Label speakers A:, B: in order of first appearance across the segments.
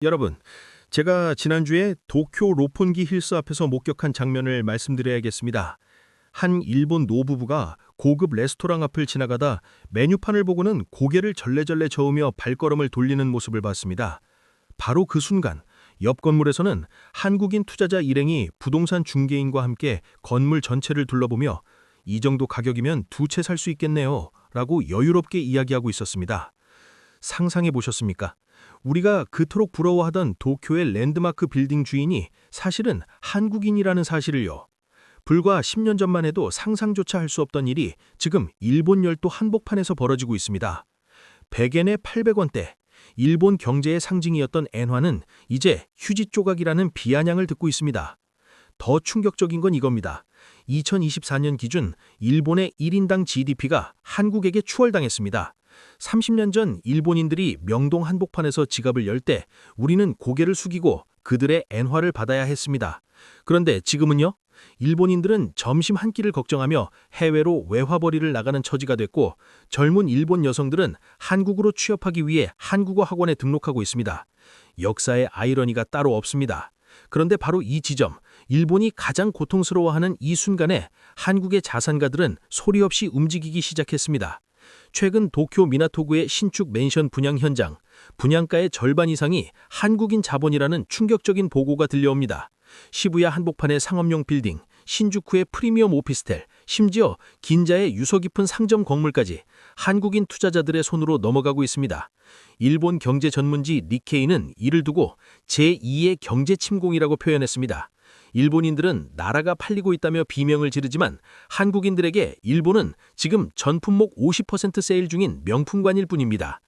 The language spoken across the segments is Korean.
A: 여러분, 제가 지난주에 도쿄 로폰기 힐스 앞에서 목격한 장면을 말씀드려야겠습니다. 한 일본 노부부가 고급 레스토랑 앞을 지나가다 메뉴판을 보고는 고개를 절레절레 저으며 발걸음을 돌리는 모습을 봤습니다. 바로 그 순간, 옆 건물에서는 한국인 투자자 일행이 부동산 중개인과 함께 건물 전체를 둘러보며 이 정도 가격이면 두 채 살 수 있겠네요 라고 여유롭게 이야기하고 있었습니다. 상상해 보셨습니까? 우리가 그토록 부러워하던 도쿄의 랜드마크 빌딩 주인이 사실은 한국인이라는 사실을요. 불과 10년 전만 해도 상상조차 할 수 없던 일이 지금 일본 열도 한복판에서 벌어지고 있습니다. 100엔에 800원대, 일본 경제의 상징이었던 엔화는 이제 휴지 조각이라는 비아냥을 듣고 있습니다. 더 충격적인 건 이겁니다. 2024년 기준 일본의 1인당 GDP가 한국에게 추월당했습니다. 30년 전 일본인들이 명동 한복판에서 지갑을 열 때 우리는 고개를 숙이고 그들의 엔화를 받아야 했습니다. 그런데 지금은요? 일본인들은 점심 한 끼를 걱정하며 해외로 외화벌이를 나가는 처지가 됐고 젊은 일본 여성들은 한국으로 취업하기 위해 한국어 학원에 등록하고 있습니다. 역사의 아이러니가 따로 없습니다. 그런데 바로 이 지점, 일본이 가장 고통스러워하는 이 순간에 한국의 자산가들은 소리 없이 움직이기 시작했습니다. 최근 도쿄 미나토구의 신축 맨션 분양 현장, 분양가의 절반 이상이 한국인 자본이라는 충격적인 보고가 들려옵니다. 시부야 한복판의 상업용 빌딩, 신주쿠의 프리미엄 오피스텔, 심지어 긴자의 유서 깊은 상점 건물까지 한국인 투자자들의 손으로 넘어가고 있습니다. 일본 경제 전문지 니케이는 이를 두고 제2의 경제 침공이라고 표현했습니다. 일본인들은 나라가 팔리고 있다며 비명을 지르지만 한국인들에게 일본은 지금 전 품목 50% 세일 중인 명품관일 뿐입니다.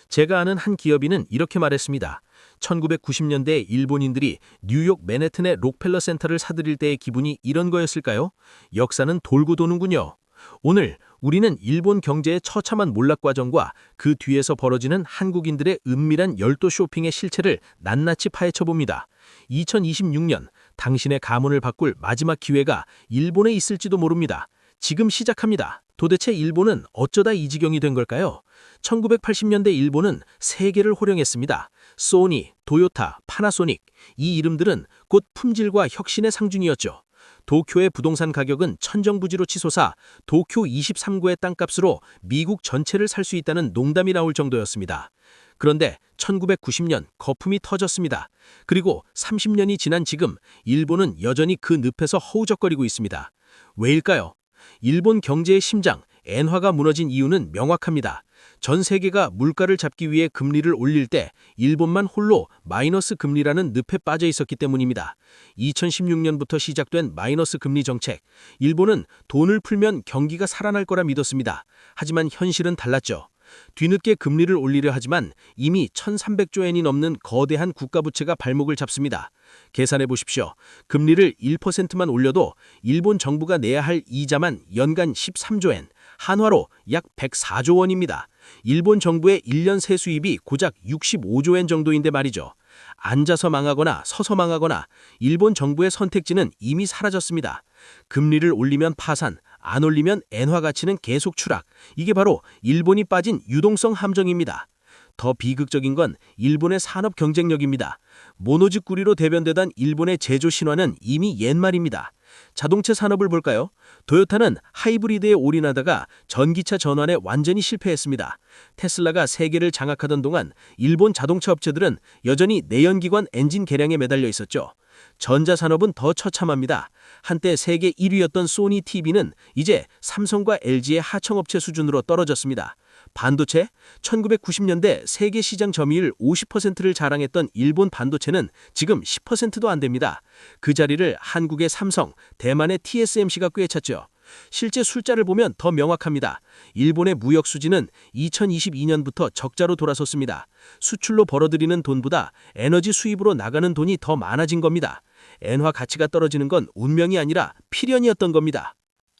A: 제가 아는 한 기업인은 이렇게 말했습니다. 1990년대 일본인들이 뉴욕 맨해튼의 록펠러 센터를 사들일 때의 기분이 이런 거였을까요? 역사는 돌고 도는군요. 오늘 우리는 일본 경제의 처참한 몰락과정과 그 뒤에서 벌어지는 한국인들의 은밀한 열도 쇼핑의 실체를 낱낱이 파헤쳐봅니다. 2026년 당신의 가문을 바꿀 마지막 기회가 일본에 있을지도 모릅니다. 지금 시작합니다. 도대체 일본은 어쩌다 이 지경이 된 걸까요? 1980년대 일본은 세계를 호령했습니다. 소니, 도요타, 파나소닉, 이 이름들은 곧 품질과 혁신의 상징이었죠. 도쿄의 부동산 가격은 천정부지로 치솟아 도쿄 23구의 땅값으로 미국 전체를 살 수 있다는 농담이 나올 정도였습니다. 그런데 1990년 거품이 터졌습니다. 그리고 30년이 지난 지금 일본은 여전히 그 늪에서 허우적거리고 있습니다. 왜일까요? 일본 경제의 심장, 엔화가 무너진 이유는 명확합니다. 전 세계가 물가를 잡기 위해 금리를 올릴 때 일본만 홀로 마이너스 금리라는 늪에 빠져 있었기 때문입니다. 2016년부터 시작된 마이너스 금리 정책, 일본은 돈을 풀면 경기가 살아날 거라 믿었습니다. 하지만 현실은 달랐죠. 뒤늦게 금리를 올리려 하지만 이미 1,300조 엔이 넘는 거대한 국가부채가 발목을 잡습니다. 계산해 보십시오. 금리를 1%만 올려도 일본 정부가 내야 할 이자만 연간 13조 엔, 한화로 약 104조 원입니다. 일본 정부의 1년 세수입이 고작 65조 엔 정도인데 말이죠. 앉아서 망하거나 서서 망하거나 일본 정부의 선택지는 이미 사라졌습니다. 금리를 올리면 파산, 안 올리면 엔화 가치는 계속 추락. 이게 바로 일본이 빠진 유동성 함정입니다. 더 비극적인 건 일본의 산업 경쟁력입니다. 모노직 구리로 대변되던 일본의 제조 신화는 이미 옛말입니다. 자동차 산업을 볼까요? 도요타는 하이브리드에 올인하다가 전기차 전환에 완전히 실패했습니다. 테슬라가 세계를 장악하던 동안 일본 자동차 업체들은 여전히 내연기관 엔진 개량에 매달려 있었죠. 전자산업은 더 처참합니다. 한때 세계 1위였던 소니 TV는 이제 삼성과 LG의 하청업체 수준으로 떨어졌습니다. 반도체? 1990년대 세계 시장 점유율 50%를 자랑했던 일본 반도체는 지금 10%도 안 됩니다. 그 자리를 한국의 삼성, 대만의 TSMC가 꿰찼죠. 실제 숫자를 보면 더 명확합니다. 일본의 무역 수지는 2022년부터 적자로 돌아섰습니다. 수출로 벌어들이는 돈보다 에너지 수입으로 나가는 돈이 더 많아진 겁니다. 엔화 가치가 떨어지는 건 운명이 아니라 필연이었던 겁니다.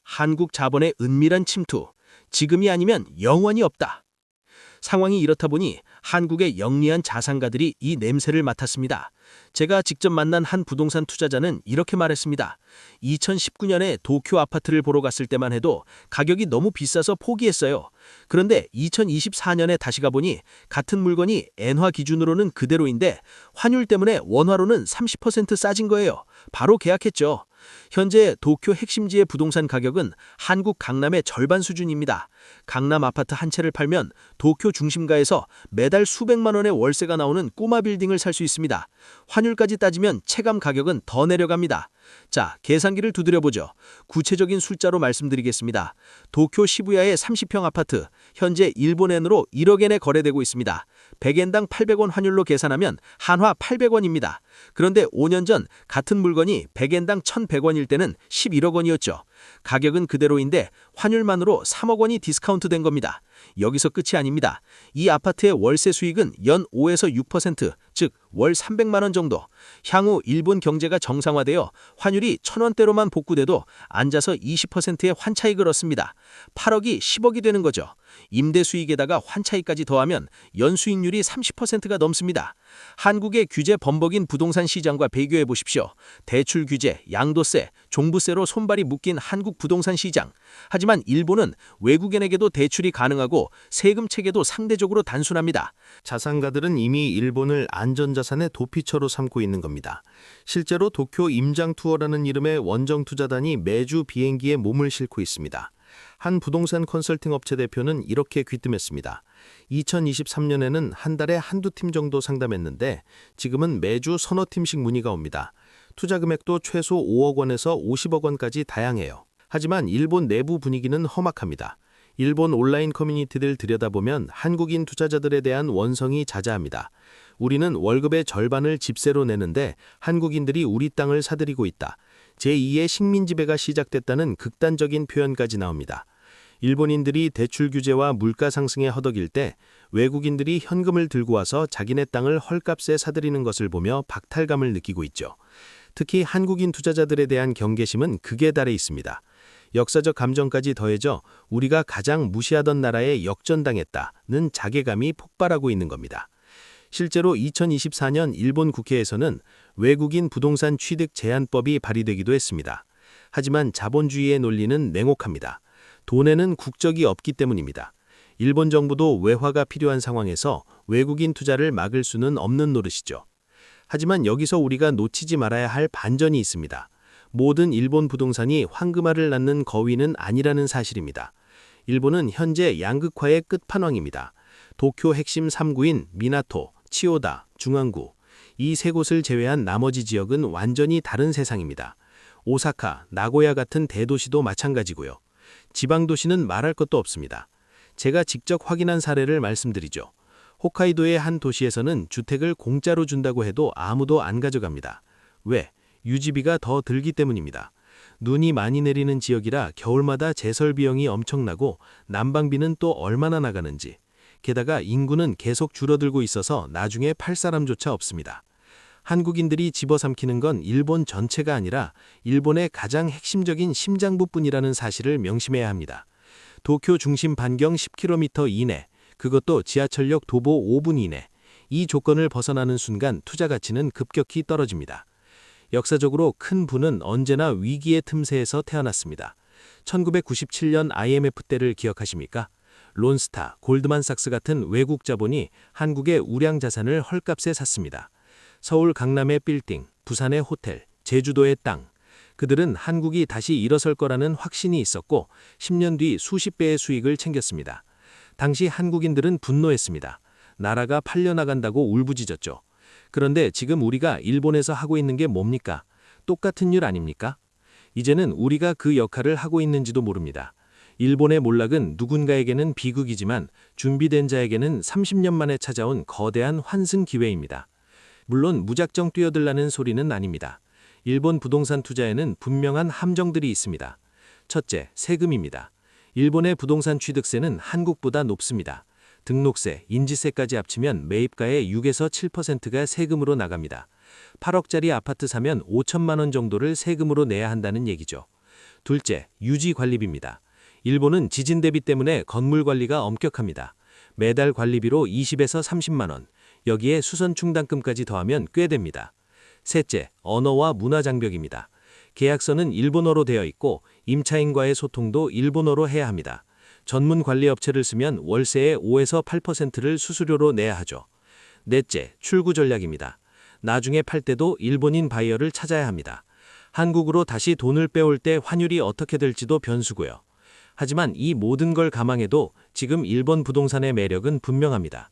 A: 한국 자본의 은밀한 침투, 지금이 아니면 영원히 없다.
B: 상황이 이렇다 보니 한국의 영리한 자산가들이 이 냄새를 맡았습니다. 제가 직접 만난 한 부동산 투자자는 이렇게 말했습니다. 2019년에 도쿄 아파트를 보러 갔을 때만 해도 가격이 너무 비싸서 포기했어요. 그런데 2024년에 다시 가보니 같은 물건이 엔화 기준으로는 그대로인데 환율 때문에 원화로는 30% 싸진 거예요. 바로 계약했죠. 현재 도쿄 핵심지의 부동산 가격은 한국 강남의 절반 수준입니다. 강남 아파트 한 채를 팔면 도쿄 중심가에서 매달 수백만 원의 월세가 나오는 꼬마 빌딩을 살 수 있습니다. 환율까지 따지면 체감 가격은 더 내려갑니다. 자, 계산기를 두드려보죠. 구체적인 숫자로 말씀드리겠습니다. 도쿄 시부야의 30평 아파트, 현재 일본엔으로 1억엔에 거래되고 있습니다. 100엔당 800원 환율로 계산하면 한화 800원입니다. 그런데 5년 전 같은 물건이 100엔당 1,100원일 때는 11억 원이었죠. 가격은 그대로인데 환율만으로 3억 원이 디스카운트 된 겁니다. 여기서 끝이 아닙니다. 이 아파트의 월세 수익은 연 5에서 6%, 즉 월 300만 원 정도. 향후 일본 경제가 정상화되어 환율이 1,000원대로만 복구돼도 앉아서 20%의 환차익을 얻습니다. 8억이 10억이 되는 거죠. 임대 수익에다가 환차익까지 더하면 연수익률이 30%가 넘습니다. 한국의 규제 범벅인 부동산 시장과 비교해 보십시오. 대출 규제, 양도세, 종부세로 손발이 묶인 한국 부동산 시장. 하지만 일본은 외국인에게도 대출이 가능하고 세금 체계도 상대적으로 단순합니다.
A: 자산가들은 이미 일본을 안전자산의 도피처로 삼고 있는 겁니다. 실제로 도쿄 임장 투어라는 이름의 원정 투자단이 매주 비행기에 몸을 싣고 있습니다. 한 부동산 컨설팅 업체 대표는 이렇게 귀뜸했습니다. 2023년에는 한 달에 한두 팀 정도 상담했는데 지금은 매주 서너 팀씩 문의가 옵니다. 투자 금액도 최소 5억 원에서 50억 원까지 다양해요. 하지만 일본 내부 분위기는 험악합니다. 일본 온라인 커뮤니티들 들여다보면 한국인 투자자들에 대한 원성이 자자합니다. 우리는 월급의 절반을 집세로 내는데 한국인들이 우리 땅을 사들이고 있다. 제2의 식민 지배가 시작됐다는 극단적인 표현까지 나옵니다. 일본인들이 대출 규제와 물가 상승에 허덕일 때 외국인들이 현금을 들고 와서 자기네 땅을 헐값에 사들이는 것을 보며 박탈감을 느끼고 있죠. 특히 한국인 투자자들에 대한 경계심은 극에 달해 있습니다. 역사적 감정까지 더해져 우리가 가장 무시하던 나라에 역전당했다는 자괴감이 폭발하고 있는 겁니다. 실제로 2024년 일본 국회에서는 외국인 부동산 취득 제한법이 발의되기도 했습니다. 하지만 자본주의의 논리는 냉혹합니다. 돈에는 국적이 없기 때문입니다. 일본 정부도 외화가 필요한 상황에서 외국인 투자를 막을 수는 없는 노릇이죠. 하지만 여기서 우리가 놓치지 말아야 할 반전이 있습니다. 모든 일본 부동산이 황금알을 낳는 거위는 아니라는 사실입니다. 일본은 현재 양극화의 끝판왕입니다. 도쿄 핵심 3구인 미나토, 치오다, 중앙구, 이 세 곳을 제외한 나머지 지역은 완전히 다른 세상입니다. 오사카, 나고야 같은 대도시도 마찬가지고요. 지방도시는 말할 것도 없습니다. 제가 직접 확인한 사례를 말씀드리죠. 홋카이도의 한 도시에서는 주택을 공짜로 준다고 해도 아무도 안 가져갑니다. 왜? 유지비가 더 들기 때문입니다. 눈이 많이 내리는 지역이라 겨울마다 제설 비용이 엄청나고 난방비는 또 얼마나 나가는지. 게다가 인구는 계속 줄어들고 있어서 나중에 팔 사람조차 없습니다. 한국인들이 집어삼키는 건 일본 전체가 아니라 일본의 가장 핵심적인 심장부뿐이라는 사실을 명심해야 합니다. 도쿄 중심 반경 10km 이내, 그것도 지하철역 도보 5분 이내. 이 조건을 벗어나는 순간 투자 가치는 급격히 떨어집니다. 역사적으로 큰 부는 언제나 위기의 틈새에서 태어났습니다. 1997년 IMF 때를 기억하십니까? 론스타, 골드만삭스 같은 외국 자본이 한국의 우량 자산을 헐값에 샀습니다. 서울 강남의 빌딩, 부산의 호텔, 제주도의 땅. 그들은 한국이 다시 일어설 거라는 확신이 있었고 10년 뒤 수십 배의 수익을 챙겼습니다. 당시 한국인들은 분노했습니다. 나라가 팔려나간다고 울부짖었죠. 그런데 지금 우리가 일본에서 하고 있는 게 뭡니까? 똑같은 일 아닙니까? 이제는 우리가 그 역할을 하고 있는지도 모릅니다. 일본의 몰락은 누군가에게는 비극이지만 준비된 자에게는 30년 만에 찾아온 거대한 환승 기회입니다. 물론 무작정 뛰어들라는 소리는 아닙니다. 일본 부동산 투자에는 분명한 함정들이 있습니다. 첫째, 세금입니다. 일본의 부동산 취득세는 한국보다 높습니다. 등록세, 인지세까지 합치면 매입가의 6에서 7%가 세금으로 나갑니다. 8억짜리 아파트 사면 5천만 원 정도를 세금으로 내야 한다는 얘기죠. 둘째, 유지 관리비입니다. 일본은 지진 대비 때문에 건물 관리가 엄격합니다.
C: 매달 관리비로 20에서 30만 원, 여기에 수선 충당금까지 더하면 꽤 됩니다. 셋째, 언어와 문화 장벽입니다. 계약서는 일본어로 되어 있고 임차인과의 소통도 일본어로 해야 합니다. 전문 관리 업체를 쓰면 월세의 5에서 8%를 수수료로 내야 하죠. 넷째, 출구 전략입니다. 나중에 팔 때도 일본인 바이어를 찾아야 합니다. 한국으로 다시 돈을 빼올 때 환율이 어떻게 될지도 변수고요. 하지만 이 모든 걸 감안해도 지금 일본 부동산의 매력은 분명합니다.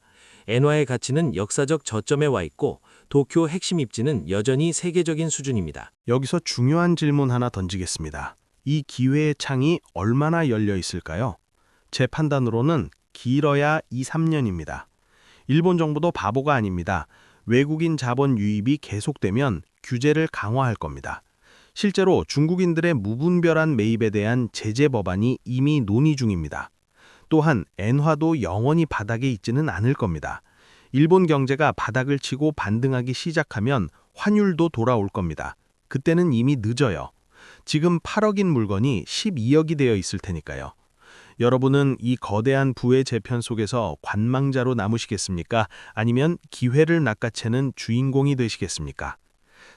C: 엔화의 가치는 역사적 저점에 와 있고 도쿄 핵심 입지는 여전히 세계적인 수준입니다.
D: 여기서 중요한 질문 하나 던지겠습니다. 이 기회의 창이 얼마나 열려 있을까요? 제 판단으로는 길어야 2, 3년입니다. 일본 정부도 바보가 아닙니다. 외국인 자본 유입이 계속되면 규제를 강화할 겁니다. 실제로 중국인들의 무분별한 매입에 대한 제재 법안이 이미 논의 중입니다. 또한 엔화도 영원히 바닥에 있지는 않을 겁니다. 일본 경제가 바닥을 치고 반등하기 시작하면 환율도 돌아올 겁니다. 그때는 이미 늦어요. 지금 8억인 물건이 12억이 되어 있을 테니까요. 여러분은 이 거대한 부의 재편 속에서 관망자로 남으시겠습니까? 아니면 기회를 낚아채는 주인공이 되시겠습니까?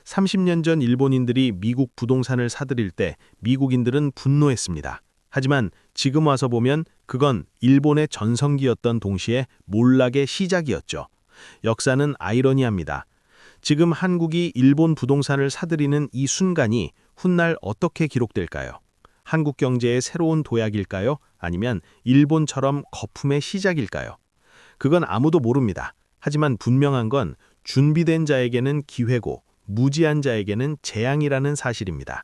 D: 30년 전 일본인들이 미국 부동산을 사들일 때 미국인들은 분노했습니다. 하지만 지금 와서 보면 그건 일본의 전성기였던 동시에 몰락의 시작이었죠. 역사는 아이러니합니다. 지금 한국이 일본 부동산을 사들이는 이 순간이 훗날 어떻게 기록될까요? 한국 경제의 새로운 도약일까요? 아니면 일본처럼 거품의 시작일까요? 그건 아무도 모릅니다. 하지만 분명한 건 준비된 자에게는 기회고 무지한 자에게는 재앙이라는 사실입니다.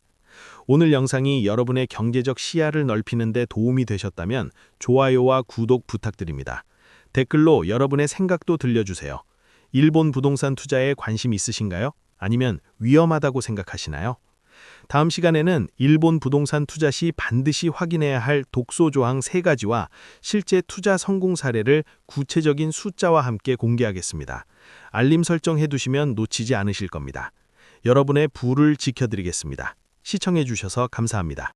D: 오늘 영상이 여러분의 경제적 시야를 넓히는 데 도움이 되셨다면 좋아요와 구독 부탁드립니다. 댓글로 여러분의 생각도 들려주세요. 일본 부동산 투자에 관심 있으신가요? 아니면 위험하다고 생각하시나요? 다음 시간에는 일본 부동산 투자 시 반드시 확인해야 할 독소 조항 3가지와 실제 투자 성공 사례를 구체적인 숫자와 함께 공개하겠습니다. 알림 설정해 두시면 놓치지 않으실 겁니다. 여러분의 부를 지켜드리겠습니다. 시청해 주셔서 감사합니다.